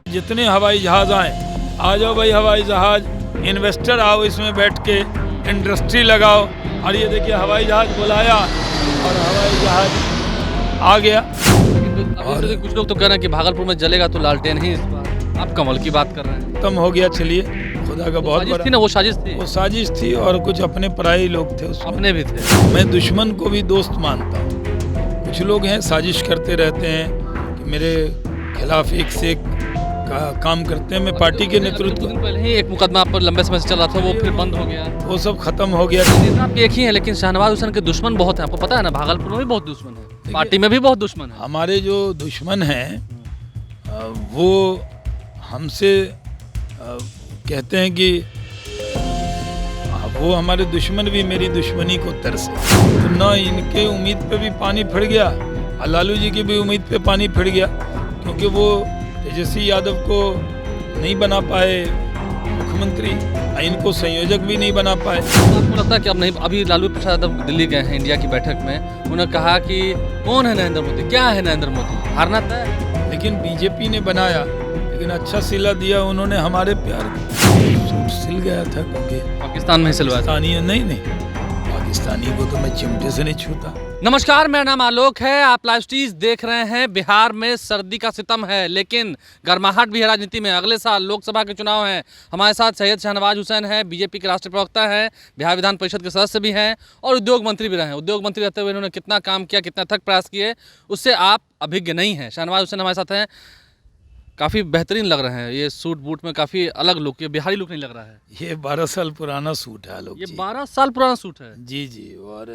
जितने हवाई जहाज आए, आ जाओ भाई हवाई जहाज, इन्वेस्टर आओ, इसमें बैठ के इंडस्ट्री लगाओ। और ये देखिए हवाई जहाज बुलाया और हवाई जहाज आ गया। अभी से कुछ लोग तो कह रहे हैं कि भागलपुर में जलेगा तो लालटेन ही इस बार। आप कमल की बात कर रहे हैं। खत्म हो गया, चलिए खुदा का बहुत साजिश बड़ा। थी ना, वो साजिश थी। वो साजिश थी और कुछ अपने पराई लोग थे उसमें। अपने भी थे। मैं दुश्मन को भी दोस्त मानता हूँ। कुछ लोग हैं साजिश करते रहते हैं कि मेरे खिलाफ एक से एक का काम करते हैं। मैं पार्टी के नेतृत्व, कुछ दिन पहले ही एक मुकदमा पर लंबे समय से चल रहा था, वो फिर बंद हो गया। वो सब खत्म हो गया। आप एक ही हैं, लेकिन शाहनवाज हुसैन के दुश्मन बहुत हैं। आपको पता है ना, भागलपुर में भी बहुत दुश्मन है, पार्टी में भी बहुत दुश्मन है। हमारे जो दुश्मन हैं वो हमसे कहते हैं कि वो हमारे दुश्मन भी मेरी दुश्मनी को तरसे। तो न इनके उम्मीद पे भी पानी फिर गया और लालू जी की भी उम्मीद पे पानी फिर गया, क्योंकि वो तेजस्वी यादव को नहीं बना पाए मुख्यमंत्री, इनको संयोजक भी नहीं बना पाए। आपको लगता है कि अब नहीं, अभी लालू प्रसाद यादव दिल्ली गए हैं इंडिया की बैठक में, उन्होंने कहा कि कौन है नरेंद्र मोदी, क्या है नरेंद्र मोदी, हारना तय। लेकिन बीजेपी ने बनाया, लेकिन अच्छा सिला दिया उन्होंने हमारे प्यार को। सूट सिल गया था क्योंकि पाकिस्तान में ही सिलवाया था। पाकिस्तानी नहीं, पाकिस्तानी को तो मैं चिमटे से नहीं छूता। नमस्कार, मेरा नाम आलोक है। आप लाइव स्ट्रीज देख रहे हैं। बिहार में सर्दी का सितम है, लेकिन गर्माहट भी है राजनीति में। अगले साल लोकसभा के चुनाव हैं। हमारे साथ सैयद शाहनवाज हुसैन है, बीजेपी के राष्ट्रीय प्रवक्ता हैं, बिहार विधान परिषद के सदस्य भी हैं और उद्योग मंत्री भी रहे हैं। उद्योग मंत्री रहते हुए इन्होंने कितना काम किया, कितना थक प्रयास किए, उससे आप अभिज्ञ नहीं हैं। शाहनवाज हुसैन हमारे साथ हैं। काफ़ी बेहतरीन लग रहे हैं, ये सूट बूट में काफ़ी अलग लुक, ये बिहारी लुक नहीं लग रहा है। ये 12 साल पुराना सूट है आलोक ये जी। 12 साल पुराना सूट है जी जी। और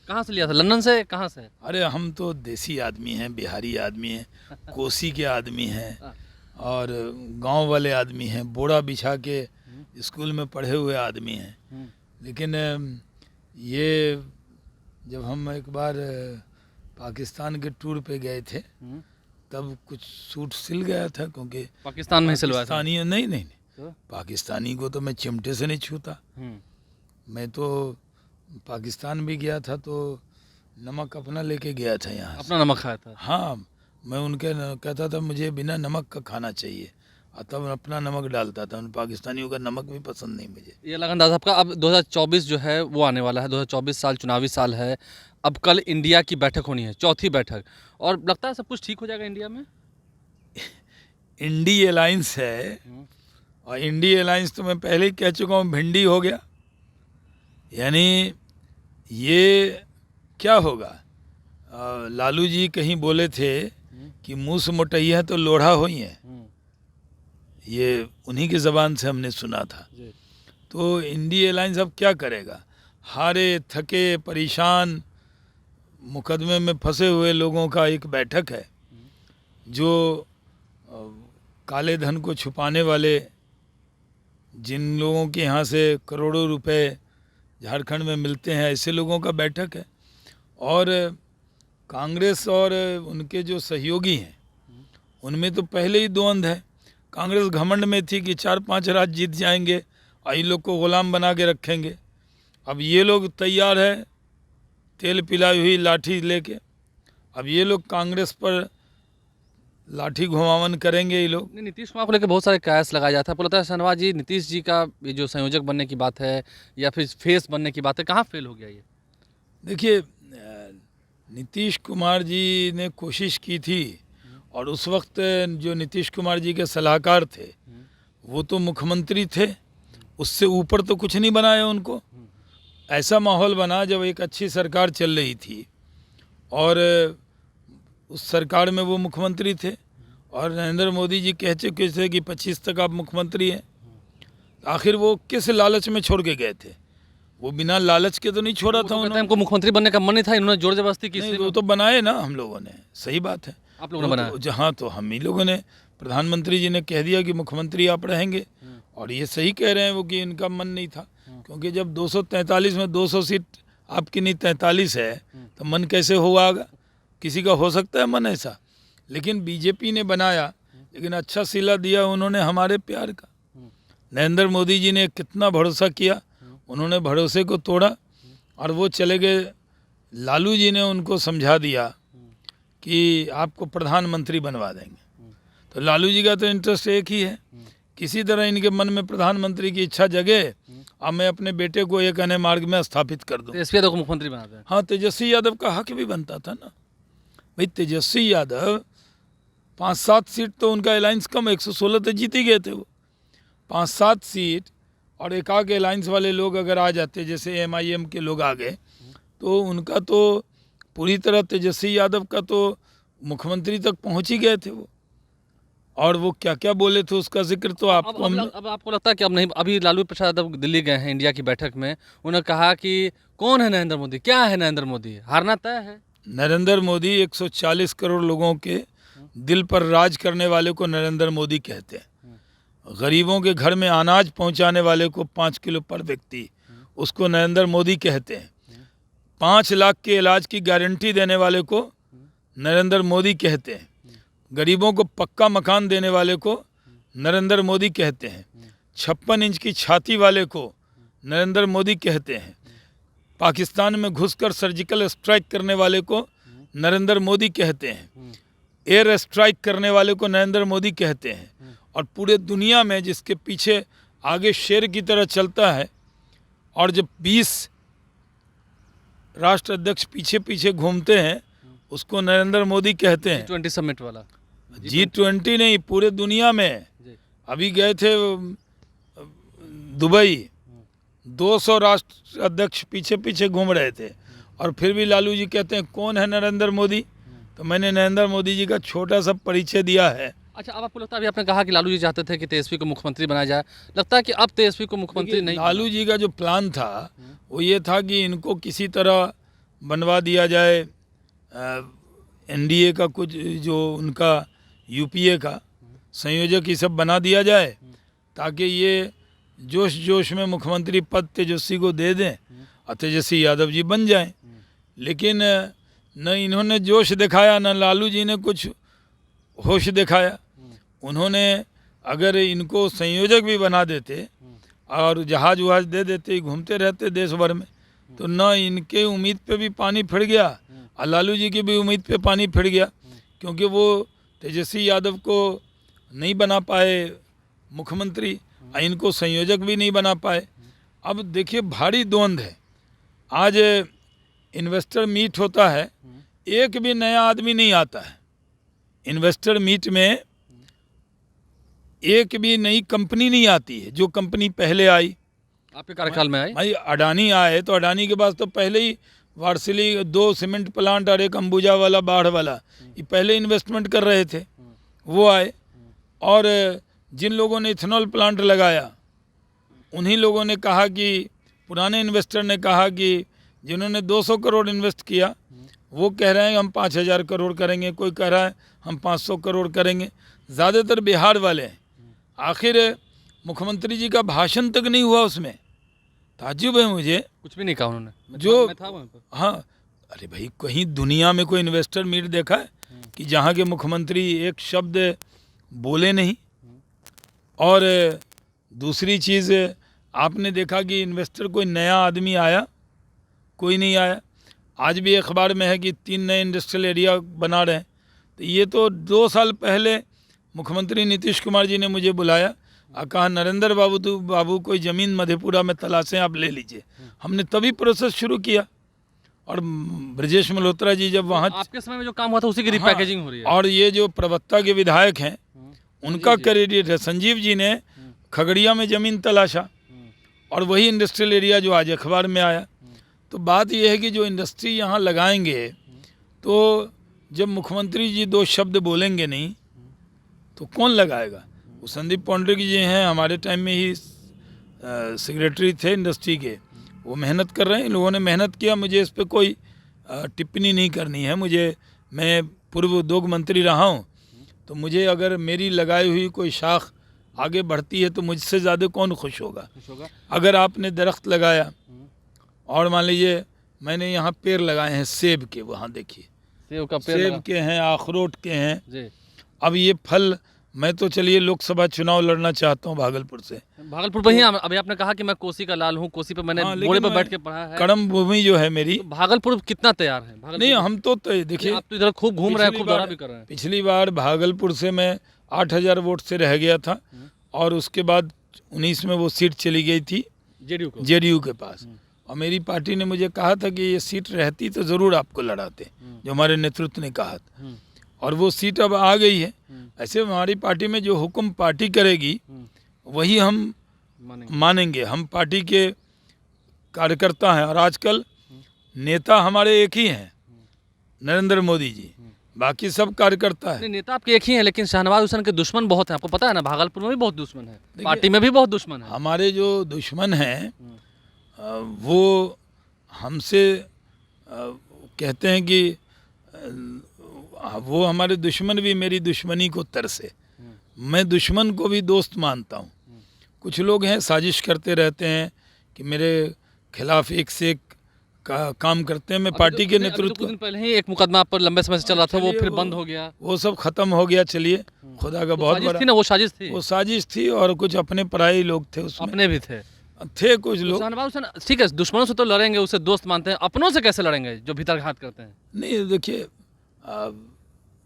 कहाँ से लिया था, लंदन से, कहाँ से? अरे हम तो देसी आदमी हैं, बिहारी आदमी हैं, कोसी के आदमी हैं और गांव वाले आदमी हैं, बोरा बिछा के स्कूल में पढ़े हुए आदमी हैं। लेकिन ये जब हम एक बार पाकिस्तान के टूर पे गए थे तब कुछ सूट सिल गया था, क्योंकि पाकिस्तान में ही सिलवाया था। पाकिस्तानी नहीं तो? पाकिस्तानी को तो मैं चिमटे से नहीं छूता। मैं तो पाकिस्तान भी गया था तो नमक अपना लेके गया था यहाँ से। अपना नमक खाया था। हाँ, मैं उनके कहता था मुझे बिना नमक का खाना चाहिए और तब अपना नमक डालता था। उन पाकिस्तानियों का नमक भी पसंद नहीं मुझे। ये लगा अंदाज़ा आपका। अब 2024 जो है वो आने वाला है। 2024 साल चुनावी साल है। अब कल इंडिया की बैठक होनी है, चौथी बैठक, और लगता है सब कुछ ठीक हो जाएगा इंडिया में। इंडी अलायंस है और इंडी अलायंस तो मैं पहले ही कह चुका हूँ भिंडी हो गया। यानी ये क्या होगा? लालू जी कहीं बोले थे कि मुँह से मोटैया तो लोढ़ा होई है, ये उन्हीं की ज़बान से हमने सुना था। तो इंडी अलायंस अब क्या करेगा? हारे थके परेशान मुकदमे में फंसे हुए लोगों का एक बैठक है, जो काले धन को छुपाने वाले, जिन लोगों के यहाँ से करोड़ों रुपए झारखंड में मिलते हैं, ऐसे लोगों का बैठक है। और कांग्रेस और उनके जो सहयोगी हैं उनमें तो पहले ही द्वंद्व है। कांग्रेस घमंड में थी कि 4-5 राज्य जीत जाएंगे और इन लोग को गुलाम बना के रखेंगे। अब ये लोग तैयार है तेल पिलाई हुई लाठी लेके। अब ये लोग कांग्रेस पर लाठी घुमावन करेंगे ये लोग। नीतीश कुमार को लेकर बहुत सारे कयास लगाया जाता है। बोलता है शाहनवाज जी, नीतीश जी का ये जो संयोजक बनने की बात है या फिर फेस बनने की बात है, कहाँ फेल हो गया ये? देखिए, नीतीश कुमार जी ने कोशिश की थी और उस वक्त जो नीतीश कुमार जी के सलाहकार थे वो तो मुख्यमंत्री थे, उससे ऊपर तो कुछ नहीं बनाया उनको। ऐसा माहौल बना जब एक अच्छी सरकार चल रही थी और उस सरकार में वो मुख्यमंत्री थे और नरेंद्र मोदी जी कह चुके थे कि 25 तक आप मुख्यमंत्री हैं। आखिर वो किस लालच में छोड़ के गए थे? वो बिना लालच के तो नहीं छोड़ा था उन्होंने। हमको मुख्यमंत्री बनने का मन नहीं था, इन्होंने जोर जबरदस्ती की। नहीं, वो तो बनाए ना हम लोगों ने। सही बात है, आप लोगों ने बनाया। जहाँ तो हम ही लोगों ने, प्रधानमंत्री जी ने कह दिया कि मुख्यमंत्री आप रहेंगे और ये सही कह रहे हैं वो कि इनका मन नहीं था, क्योंकि जब 243 में 200 सीट आपकी नहीं 43 है तो मन कैसे होगा? किसी का हो सकता है मन ऐसा? लेकिन बीजेपी ने बनाया, लेकिन अच्छा सिला दिया उन्होंने हमारे प्यार का। नरेंद्र मोदी जी ने कितना भरोसा किया, उन्होंने भरोसे को तोड़ा और वो चले गए। लालू जी ने उनको समझा दिया कि आपको प्रधानमंत्री बनवा देंगे। तो लालू जी का तो इंटरेस्ट एक ही है, किसी तरह इनके मन में प्रधानमंत्री की इच्छा जगे और मैं अपने बेटे को एक अन्य मार्ग में स्थापित कर दूं। तेजस्वी यादव को मुख्यमंत्री बनाते हैं। हाँ, तेजस्वी यादव का हक भी बनता था ना भाई। तेजस्वी यादव 5-7 सीट तो उनका अलायंस कम, 116 तो जीत ही गए थे वो। 5-7 सीट और एक आध अलायंस वाले लोग अगर आ जाते, जैसे MIM के लोग आ गए, तो उनका तो पूरी तरह तेजस्वी यादव का तो मुख्यमंत्री तक पहुंच ही गए थे वो। और वो क्या क्या बोले थे उसका जिक्र तो आपको अब आपको लगता है कि अब नहीं, अभी लालू प्रसाद यादव दिल्ली गए हैं इंडिया की बैठक में, उन्होंने कहा कि कौन है नरेंद्र मोदी, क्या है नरेंद्र मोदी, हारना तय है। नरेंद्र मोदी 140 करोड़ लोगों के दिल पर राज करने वाले को नरेंद्र मोदी कहते हैं। गरीबों के घर में अनाज पहुंचाने वाले को 5 किलो पर व्यक्ति, उसको नरेंद्र मोदी कहते हैं। 5 लाख के इलाज की गारंटी देने वाले को नरेंद्र मोदी कहते हैं। गरीबों को पक्का मकान देने वाले को नरेंद्र मोदी कहते हैं। 56 इंच की छाती वाले को नरेंद्र मोदी कहते हैं। पाकिस्तान में घुसकर सर्जिकल स्ट्राइक करने वाले को नरेंद्र मोदी कहते हैं। एयर स्ट्राइक करने वाले को नरेंद्र मोदी कहते हैं। और पूरे दुनिया में जिसके पीछे आगे शेर की तरह चलता है, और जब 20 राष्ट्र अध्यक्ष पीछे पीछे घूमते हैं, उसको नरेंद्र मोदी कहते हैं। G20 समिट वाला, G20 नहीं, पूरे दुनिया में। अभी गए थे दुबई, 200 राष्ट्र अध्यक्ष पीछे पीछे घूम रहे थे, और फिर भी लालू जी कहते हैं कौन है नरेंद्र मोदी। तो मैंने नरेंद्र मोदी जी का छोटा सा परिचय दिया है। अच्छा, अब आपको लगता है, अभी आपने कहा कि लालू जी चाहते थे कि तेजस्वी को मुख्यमंत्री बनाया जाए, लगता है कि अब तेजस्वी को मुख्यमंत्री नहीं, लालू जी का जो प्लान था वो ये था कि इनको किसी तरह बनवा दिया जाए NDA का कुछ, जो उनका UPA का संयोजक, ये सब बना दिया जाए, ताकि ये जोश जोश में मुख्यमंत्री पद तेजस्वी को दे दें और तेजस्वी यादव जी बन जाएं। लेकिन न इन्होंने जोश दिखाया, न लालू जी ने कुछ होश दिखाया। उन्होंने अगर इनको संयोजक भी बना देते और जहाज वहाज दे देते, घूमते रहते देश भर में, तो न इनके उम्मीद पे भी पानी फिर गया और लालू जी की भी उम्मीद पे पानी फिर गया, क्योंकि वो तेजस्वी यादव को नहीं बना पाए मुख्यमंत्री और इनको संयोजक भी नहीं बना पाए। अब देखिए भारी द्वंद्व है। आज इन्वेस्टर मीट होता है, एक भी नया आदमी नहीं आता है इन्वेस्टर मीट में, एक भी नई कंपनी नहीं आती है। जो कंपनी पहले आई, आपके कार्यकाल में आई, भाई अडानी आए तो अडानी के पास तो पहले ही वार्सिली 2 सीमेंट प्लांट और एक अंबुजा वाला, बाढ़ वाला, ये पहले इन्वेस्टमेंट कर रहे थे, वो आए। और जिन लोगों ने इथेनॉल प्लांट लगाया, उन्हीं लोगों ने कहा कि, पुराने इन्वेस्टर ने कहा कि जिन्होंने 200 करोड़ इन्वेस्ट किया, वो कह रहे हैं हम 5000 करोड़ करेंगे, कोई कह रहा है हम 500 करोड़ करेंगे। ज़्यादातर बिहार वाले हैं। आखिर मुख्यमंत्री जी का भाषण तक नहीं हुआ उसमें, ताज्जुब है मुझे। कुछ भी नहीं कहा उन्होंने, जो मैं था वहाँ पर। हाँ, अरे भाई कहीं दुनिया में कोई इन्वेस्टर मीट देखा है कि जहाँ के मुख्यमंत्री एक शब्द बोले नहीं? और दूसरी चीज़, आपने देखा कि इन्वेस्टर कोई नया आदमी आया? कोई नहीं आया। आज भी अखबार में है कि 3 नए इंडस्ट्रियल एरिया बना रहे हैं। तो ये तो 2 साल पहले मुख्यमंत्री नीतीश कुमार जी ने मुझे बुलाया और कहा नरेंद्र बाबू कोई ज़मीन मधेपुरा में तलाशें, आप ले लीजिए। हमने तभी प्रोसेस शुरू किया। और ब्रजेश मल्होत्रा जी जब वहाँ, आपके समय में जो काम हुआ था उसी की हाँ, रिपैकेजिंग हो रही है। और ये जो प्रवक्ता के विधायक हैं, उनका क्रेडिट है। संजीव जी ने खगड़िया में ज़मीन तलाशा, और वही इंडस्ट्रियल एरिया जो आज अखबार में आया। तो बात यह है कि जो इंडस्ट्री यहाँ लगाएंगे, तो जब मुख्यमंत्री जी 2 शब्द बोलेंगे नहीं तो कौन लगाएगा? वो संदीप पौंडरिक जी हैं, हमारे टाइम में ही सेक्रेटरी थे इंडस्ट्री के, वो मेहनत कर रहे हैं। इन लोगों ने मेहनत किया, मुझे इस पर कोई टिप्पणी नहीं करनी है। मैं पूर्व उद्योग मंत्री रहा हूँ, तो मुझे अगर मेरी लगाई हुई कोई शाख आगे बढ़ती है तो मुझसे ज़्यादा कौन खुश होगा? अगर आपने दरख्त लगाया, और मान लीजिए मैंने यहाँ पेड़ लगाए हैं सेब के, वहाँ देखिए सेब का पेड़ सेब के हैं, अखरोट के हैं जी। अब ये फल, मैं तो चलिए लोकसभा चुनाव लड़ना चाहता हूँ भागलपुर से। भागलपुर पर ही अभी आपने कहा कि मैं कोसी का लाल हूँ, कोसी पे मैंने बोरे पर बैठ के पढ़ा है। कर्म भूमि जो है मेरी, तो भागलपुर कितना तैयार है? नहीं, हम तो देखिए आप तो इधर खूब घूम रहे हैं, खूब दौरा भी कर रहे हैं। पिछली बार भागलपुर से मैं 8,000 वोट से रह गया था और उसके बाद 19 में वो सीट चली गई थी जेडीयू को। जेडीयू के पास। और मेरी पार्टी ने मुझे कहा था कि ये सीट रहती तो ज़रूर आपको लड़ाते, जो हमारे नेतृत्व ने कहा था। और वो सीट अब आ गई है। ऐसे हमारी पार्टी में जो हुक्म पार्टी करेगी वही हम मानेंगे। हम पार्टी के कार्यकर्ता हैं और आजकल नेता हमारे एक ही हैं, नरेंद्र मोदी जी, बाकी सब कार्यकर्ता है। नहीं, नेता आपके एक ही हैं, लेकिन शाहनवाज हुसैन के दुश्मन बहुत हैं, आपको पता है ना। भागलपुर में भी बहुत दुश्मन है, पार्टी में भी बहुत दुश्मन है। हमारे जो दुश्मन हैं वो हमसे कहते हैं कि वो हमारे दुश्मन भी मेरी दुश्मनी को तरसे। मैं दुश्मन को भी दोस्त मानता हूँ। कुछ लोग हैं साजिश करते रहते हैं कि मेरे खिलाफ एक से एक काम करते हैं। मैं पार्टी के नेतृत्व कुछ दिन पहले ही एक मुकदमा आप पर लंबे समय से चल रहा था, वो फिर बंद हो गया, वो सब खत्म हो गया। चलिए, खुदा का बहुत बड़ा थी ना, वो साजिश थी। वो साजिश थी और कुछ अपने पराई लोग थे उसमें, अपने भी थे कुछ लोग। शाहनवाज हुसैन ठीक है, दुश्मनों से तो लड़ेंगे, उसे दोस्त मानते हैं, अपनों से कैसे लड़ेंगे जो भीतर घात करते हैं? नहीं, देखिए,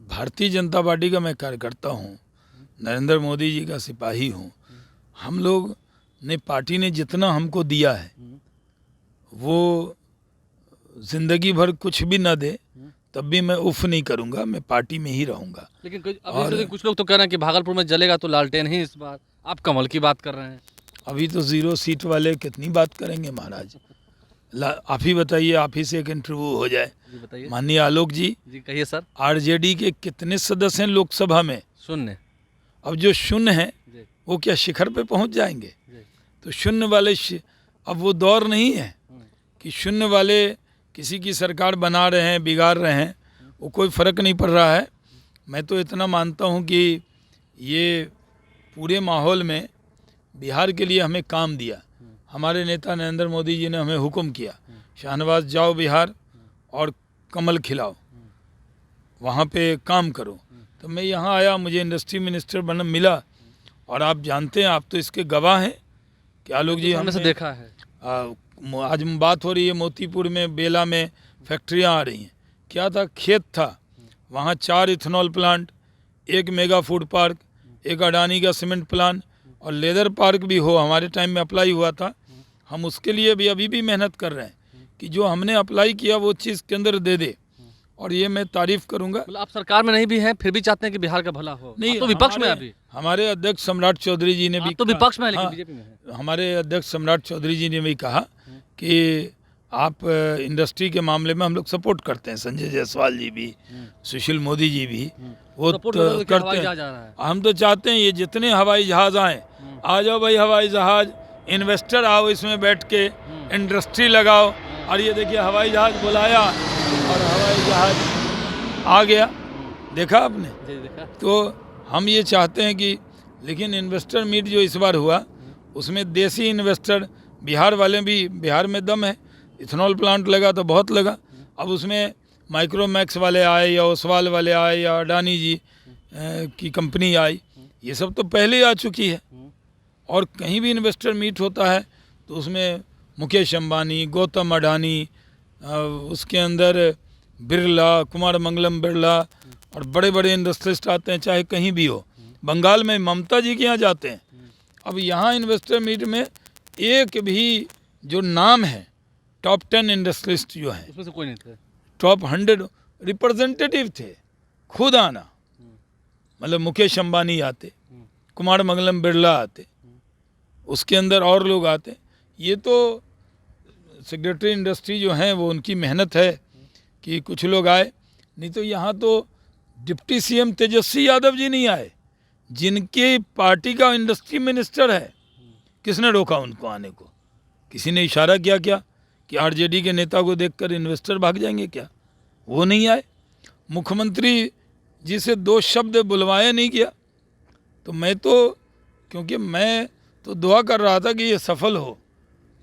भारतीय जनता पार्टी का मैं कार्यकर्ता हूँ, नरेंद्र मोदी जी का सिपाही हूँ। हम लोग ने, पार्टी ने जितना हमको दिया है वो जिंदगी भर कुछ भी ना दे तब भी मैं उफ नहीं करूँगा, मैं पार्टी में ही रहूँगा। लेकिन कुछ लोग तो कह रहे हैं कि भागलपुर में जलेगा तो लालटेन ही इस बार, आप कमल की बात कर रहे हैं। अभी तो 0 सीट वाले कितनी बात करेंगे महाराज। आप ही बताइए, आप ही से एक इंटरव्यू हो जाए। बताइए माननीय आलोक जी। कहिए सर। आरजेडी के कितने सदस्य हैं लोकसभा में? शून्य। अब जो शून्य हैं वो क्या शिखर पे पहुंच जाएंगे? तो शून्य वाले अब वो दौर नहीं है कि शून्य वाले किसी की सरकार बना रहे हैं, बिगाड़ रहे हैं, वो कोई फ़र्क नहीं पड़ रहा है। मैं तो इतना मानता हूं कि ये पूरे माहौल में बिहार के लिए हमें काम दिया। हमारे नेता नरेंद्र मोदी जी ने हमें हुक्म किया, शाहनवाज जाओ बिहार और कमल खिलाओ, वहाँ पे काम करो। तो मैं यहाँ आया, मुझे इंडस्ट्री मिनिस्टर बना मिला। और आप जानते हैं, आप तो इसके गवाह हैं कि आलोक जी, हमने देखा है। आज बात हो रही है मोतीपुर में, बेला में फैक्ट्रियाँ आ रही हैं। क्या था, खेत था, वहाँ 4 ethanol plant, 1 mega food park, 1 Adani का सीमेंट प्लांट और लेदर पार्क भी हो। हमारे टाइम में अप्लाई हुआ था। हम उसके लिए भी अभी भी मेहनत कर रहे हैं कि जो हमने अप्लाई किया वो चीज़ के अंदर दे दे। और ये मैं तारीफ करूंगा। मतलब आप सरकार में नहीं भी हैं, फिर भी चाहते हैं कि बिहार का भला हो। नहीं, तो विपक्ष में अभी हमारे अध्यक्ष सम्राट चौधरी जी ने भी तो विपक्ष में है, लेकिन बीजेपी में है। हमारे अध्यक्ष सम्राट चौधरी जी ने भी कहा कि आप इंडस्ट्री के मामले में हम लोग सपोर्ट करते हैं। संजय जायसवाल जी भी, सुशील मोदी जी भी वो करते हैं। हम तो चाहते हैं ये जितने हवाई जहाज आए, आ जाओ भाई हवाई जहाज, इन्वेस्टर आओ, इसमें बैठ के इंडस्ट्री लगाओ। और ये देखिए हवाई जहाज बुलाया और हवाई जहाज आ गया, देखा आपने? देखा। तो हम ये चाहते हैं कि, लेकिन इन्वेस्टर मीट जो इस बार हुआ उसमें देसी इन्वेस्टर, बिहार वाले भी, बिहार में दम है। इथेनॉल प्लांट लगा तो बहुत लगा। अब उसमें माइक्रोमैक्स वाले आए या ओसवाल वाले आए या अडानी जी की कंपनी आई, ये सब तो पहले ही आ चुकी है। और कहीं भी इन्वेस्टर मीट होता है तो उसमें मुकेश अंबानी, गौतम अडानी, उसके अंदर बिरला, कुमार मंगलम बिरला और बड़े बड़े इंडस्ट्रिस्ट आते हैं, चाहे कहीं भी हो। बंगाल में ममता जी के यहाँ जाते हैं। अब यहाँ इन्वेस्टर मीट में एक भी जो नाम है टॉप 10 इंडस्ट्रिस्ट जो हैं, उसमें से कोई नहीं थे। टॉप 100 रिप्रेजेंटेटिव थे खुद आना। मतलब मुकेश अंबानी आते, कुमार मंगलम बिरला आते, उसके अंदर और लोग आते। ये तो सेक्रेटरी इंडस्ट्री जो हैं वो उनकी मेहनत है कि कुछ लोग आए। नहीं तो यहाँ तो डिप्टी सीएम तेजस्वी यादव जी नहीं आए, जिनके पार्टी का इंडस्ट्री मिनिस्टर है। किसने रोका उनको आने को? किसी ने इशारा किया क्या कि आरजेडी के नेता को देखकर इन्वेस्टर भाग जाएंगे क्या? वो नहीं आए। मुख्यमंत्री जी से 2 शब्द बुलवाया नहीं गया। तो मैं तो, क्योंकि मैं तो दुआ कर रहा था कि ये सफल हो,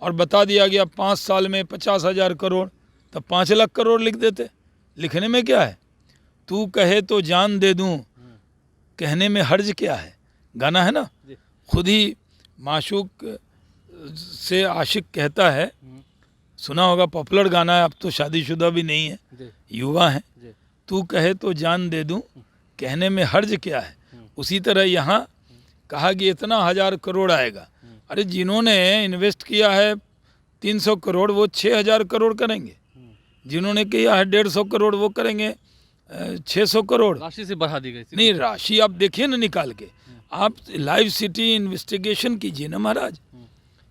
और बता दिया गया 5 साल में 50,000 करोड़, तब 5 लाख करोड़ लिख देते। लिखने में क्या है? तू कहे तो जान दे दूं, कहने में हर्ज क्या है? गाना है ना, खुद ही माशूक से आशिक कहता है, सुना होगा, पॉपुलर गाना है। अब तो शादीशुदा भी नहीं है, युवा है। तू कहे तो जान दे दूं, कहने में हर्ज क्या है? उसी तरह यहाँ कहा कि इतना 1000 करोड़ आएगा। अरे जिन्होंने इन्वेस्ट किया है 300 करोड़ वो 6000 करोड़ करेंगे, जिन्होंने किया है 150 करोड़ वो करेंगे 600 करोड़। राशि से बढ़ा दी गई थी। नहीं, राशि आप देखिए ना निकाल के, आप लाइव सिटी इन्वेस्टिगेशन कीजिए ना महाराज,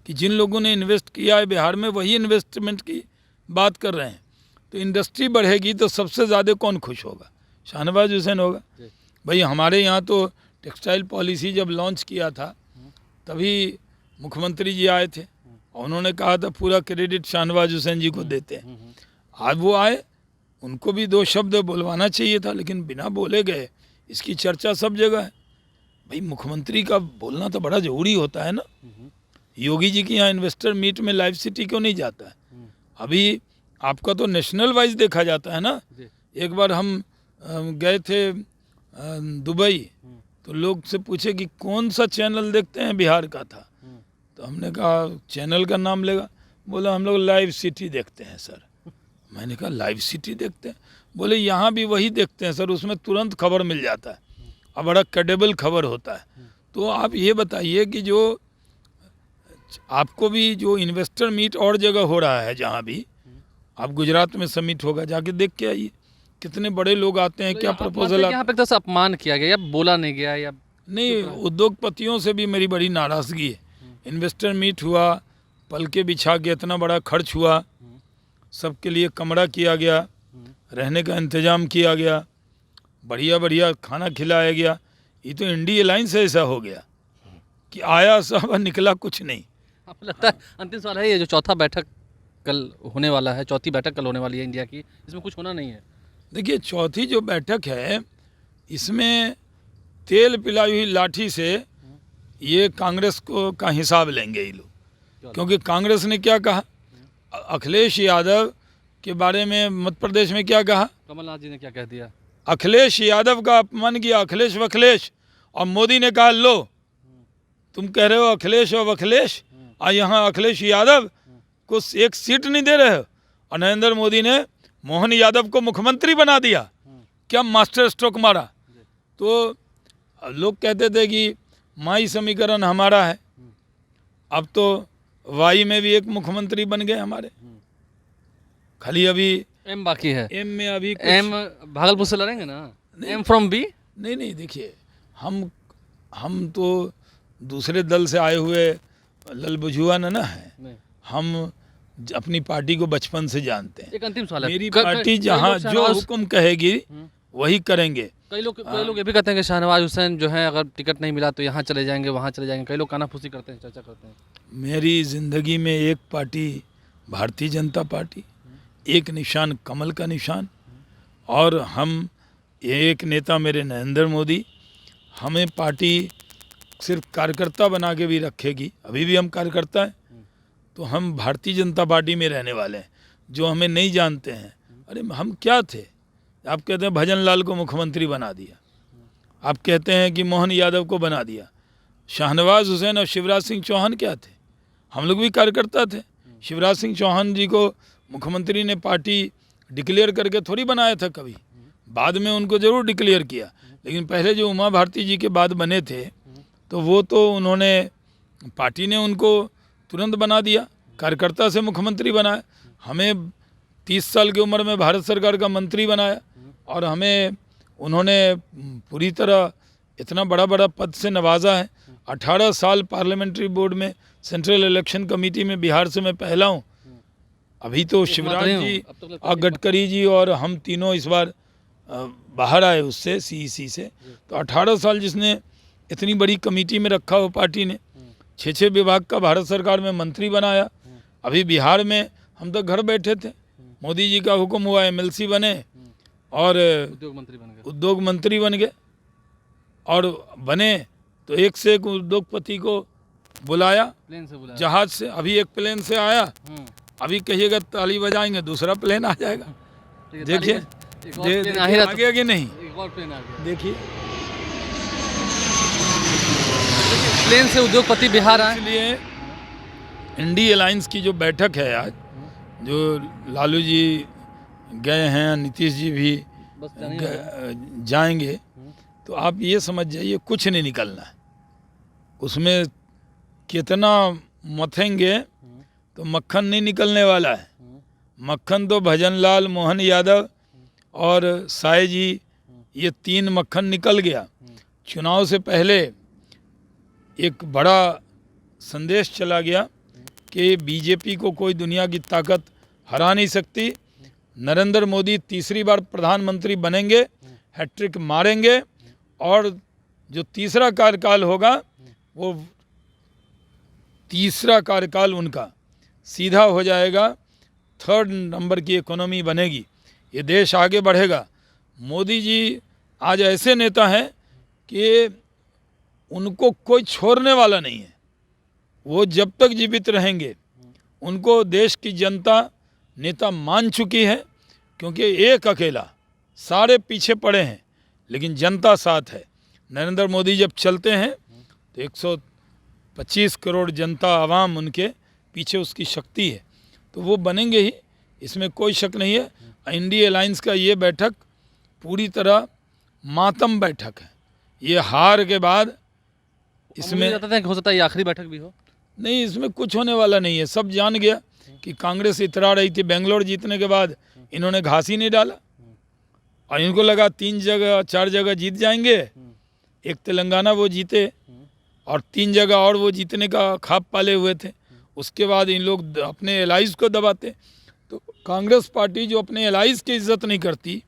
कि जिन लोगों ने इन्वेस्ट किया है बिहार में वही इन्वेस्टमेंट की बात कर रहे हैं। तो इंडस्ट्री बढ़ेगी तो सबसे ज़्यादा कौन खुश होगा? शाहनवाज हुसैन होगा। भाई हमारे यहाँ तो टेक्सटाइल पॉलिसी जब लॉन्च किया था तभी मुख्यमंत्री जी आए थे और उन्होंने कहा था पूरा क्रेडिट शाहनवाज हुसैन जी को देते हैं। आज वो आए, उनको भी 2 शब्द बुलवाना चाहिए था, लेकिन बिना बोले गए। इसकी चर्चा सब जगह है। भाई मुख्यमंत्री का बोलना तो बड़ा ज़रूरी होता है ना। योगी जी के यहाँ इन्वेस्टर मीट में लाइव सिटी क्यों नहीं जाता है? अभी आपका तो नेशनल वाइज देखा जाता है ना। एक बार हम गए थे दुबई, तो लोग से पूछे कि कौन सा चैनल देखते हैं, बिहार का था। तो हमने कहा चैनल का नाम लेगा, बोला हम लोग लाइव सिटी देखते हैं सर। मैंने कहा लाइव सिटी देखते हैं? बोले यहाँ भी वही देखते हैं सर, उसमें तुरंत खबर मिल जाता है और बड़ा क्रेडिबल खबर होता है। तो आप ये बताइए कि जो आपको भी जो इन्वेस्टर मीट और जगह हो रहा है, जहाँ भी आप गुजरात में समिट होगा, जाके देख के आइए कितने बड़े लोग आते हैं, क्या प्रपोजल यहाँ पे एक तरह से अपमान किया गया या बोला नहीं गया या नहीं। उद्योगपतियों से भी मेरी बड़ी नाराज़गी है। इन्वेस्टर मीट हुआ, पलके बिछा के इतना बड़ा खर्च हुआ, सबके लिए कमरा किया गया, रहने का इंतज़ाम किया गया, बढ़िया बढ़िया खाना खिलाया गया। ये तो इंडी अलायंस ऐसा हो गया कि आया सब निकला कुछ नहीं। आपको लगता है अंतिम सवाल है, ये जो चौथा बैठक कल होने वाला है, चौथी बैठक कल होने वाली है इंडिया की, इसमें कुछ होना नहीं है? देखिए चौथी जो बैठक है इसमें तेल पिलाई हुई लाठी से ये कांग्रेस को का हिसाब लेंगे ये लोग। क्योंकि कांग्रेस ने क्या कहा, अखिलेश यादव के बारे में मध्य प्रदेश में क्या कहा, कमलनाथ जी ने क्या कह दिया, अखिलेश यादव का अपमान किया, अखिलेश वखिलेश। और मोदी ने कहा लो तुम कह रहे हो अखिलेश और वखिलेश, और यहाँ अखिलेश यादव को एक सीट नहीं दे रहे हो। और नरेंद्र मोदी ने मोहन यादव को मुख्यमंत्री बना दिया। क्या मास्टर स्ट्रोक मारा। तो लोग कहते थे कि माई समीकरण हमारा है, अब तो वाई में भी एक मुख्यमंत्री बन गए हमारे। खाली अभी एम बाकी है। एम में अभी कुछ एम भागलपुर से लड़ेंगे ना, एम फ्रॉम बी। नहीं देखिए हम तो दूसरे दल से आए हुए ललबुझुआ ना है। हम अपनी पार्टी को बचपन से जानते हैं। एक अंतिम सवाल है, मेरी पार्टी जहाँ जो हुक्म कहेगी वही करेंगे। कई लोग ये भी कहते हैं कि शाहनवाज हुसैन जो है अगर टिकट नहीं मिला तो यहाँ चले जाएंगे, वहाँ चले जाएंगे। कई लोग कानाफूसी करते हैं, चर्चा करते हैं। मेरी ज़िंदगी में एक पार्टी भारतीय जनता पार्टी, एक निशान कमल का निशान, और हम एक नेता मेरे नरेंद्र मोदी। हमें पार्टी सिर्फ कार्यकर्ता बना के भी रखेगी, अभी भी हम कार्यकर्ता हैं। तो हम भारतीय जनता पार्टी में रहने वाले हैं। जो हमें नहीं जानते हैं, अरे हम क्या थे? आप कहते हैं भजन लाल को मुख्यमंत्री बना दिया, आप कहते हैं कि मोहन यादव को बना दिया। शाहनवाज हुसैन और शिवराज सिंह चौहान क्या थे? हम लोग भी कार्यकर्ता थे। शिवराज सिंह चौहान जी को मुख्यमंत्री ने पार्टी डिक्लेयर करके थोड़ी बनाया था कभी, बाद में उनको ज़रूर डिक्लेयर किया। लेकिन पहले जो उमा भारती जी के बाद बने थे तो वो तो उन्होंने, पार्टी ने उनको तुरंत बना दिया, कार्यकर्ता से मुख्यमंत्री बनाया। हमें 30 साल की उम्र में भारत सरकार का मंत्री बनाया और हमें उन्होंने पूरी तरह इतना बड़ा बड़ा पद से नवाजा है। 18 साल पार्लियामेंट्री बोर्ड में सेंट्रल इलेक्शन कमेटी में बिहार से मैं पहला हूँ। अभी तो शिवराज जी और गडकरी जी और हम तीनों इस बार बाहर आए उससे, सीईसी से। तो 18 साल जिसने इतनी बड़ी कमेटी में रखा हो, पार्टी ने 6 विभाग का भारत सरकार में मंत्री बनाया। अभी बिहार में हम तो घर बैठे थे, मोदी जी का हुक्म हुआ एमएलसी बने और उद्योग मंत्री बन गए। और बने तो एक से एक उद्योगपति को बुलाया, प्लेन से बुलाया, जहाज से। अभी एक प्लेन से आया, अभी कहिएगा ताली बजाएंगे, दूसरा प्लेन आ जाएगा। देखिए आगे आगे नहीं, एक और प्लेन आ गया। देखिए प्लेन से उद्योगपति बिहार आए। इसलिए इंडी अलायंस की जो बैठक है आज, जो लालू जी गए हैं, नीतीश जी भी जाएंगे, तो आप ये समझ जाइए कुछ नहीं निकलना है। उसमें कितना मथेंगे तो मक्खन नहीं निकलने वाला है। मक्खन तो भजनलाल, मोहन यादव और साय जी, ये 3 मक्खन निकल गया। चुनाव से पहले एक बड़ा संदेश चला गया कि बीजेपी को कोई दुनिया की ताकत हरा नहीं सकती। नरेंद्र मोदी तीसरी बार प्रधानमंत्री बनेंगे, हैट्रिक मारेंगे और जो तीसरा कार्यकाल होगा वो तीसरा कार्यकाल उनका सीधा हो जाएगा। 3rd नंबर की इकोनॉमी बनेगी, ये देश आगे बढ़ेगा। मोदी जी आज ऐसे नेता हैं कि उनको कोई छोड़ने वाला नहीं है। वो जब तक जीवित रहेंगे उनको देश की जनता नेता मान चुकी है, क्योंकि एक अकेला, सारे पीछे पड़े हैं लेकिन जनता साथ है। नरेंद्र मोदी जब चलते हैं तो 125 करोड़ जनता आवाम उनके पीछे, उसकी शक्ति है, तो वो बनेंगे ही, इसमें कोई शक नहीं है। इंडिया अलायंस का ये बैठक पूरी तरह मातम बैठक है। ये हार के बाद इसमें हो सकता है ये आखिरी बैठक भी हो। नहीं, इसमें कुछ होने वाला नहीं है। सब जान गया कि कांग्रेस इतरा रही थी। बेंगलोर जीतने के बाद इन्होंने घास ही नहीं डाला और इनको लगा 3 जगह 4 जगह जीत जाएंगे। एक तेलंगाना वो जीते और 3 जगह और वो जीतने का ख्वाब पाले हुए थे। उसके बाद इन लोग अपने एलाइज को दबाते। तो कांग्रेस पार्टी जो अपने एलाइज की इज्जत नहीं करती,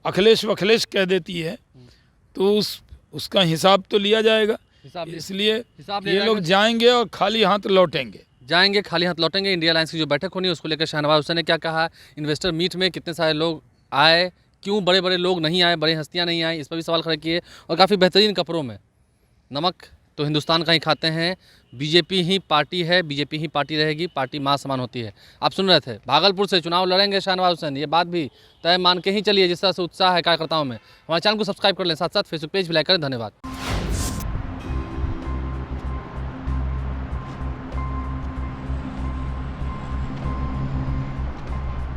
अखिलेश वखिलेश कह देती है, तो उसका हिसाब तो लिया जाएगा। इसलिए ये लोग जाएंगे और खाली हाथ लौटेंगे। इंडिया अलायंस की जो बैठक होनी है उसको लेकर शाहनवाज हुसैन ने क्या कहा, इन्वेस्टर मीट में कितने सारे लोग आए, क्यों बड़े बड़े लोग नहीं आए, बड़ी हस्तियां नहीं आई, इस पर भी सवाल खड़े किए। और काफ़ी बेहतरीन कपड़ों में, नमक तो हिंदुस्तान का ही खाते हैं, बीजेपी ही पार्टी है, बीजेपी ही पार्टी रहेगी, पार्टी मां समान होती है। आप सुन रहे थे, भागलपुर से चुनाव लड़ेंगे शाहनवाज हुसैन, ये बात भी तय मान के ही चलिए। जिस तरह से उत्साह है कार्यकर्ताओं में। हमारे चैनल को सब्सक्राइब कर लें, साथ साथ फेसबुक पेज भी लाइक करें। धन्यवाद।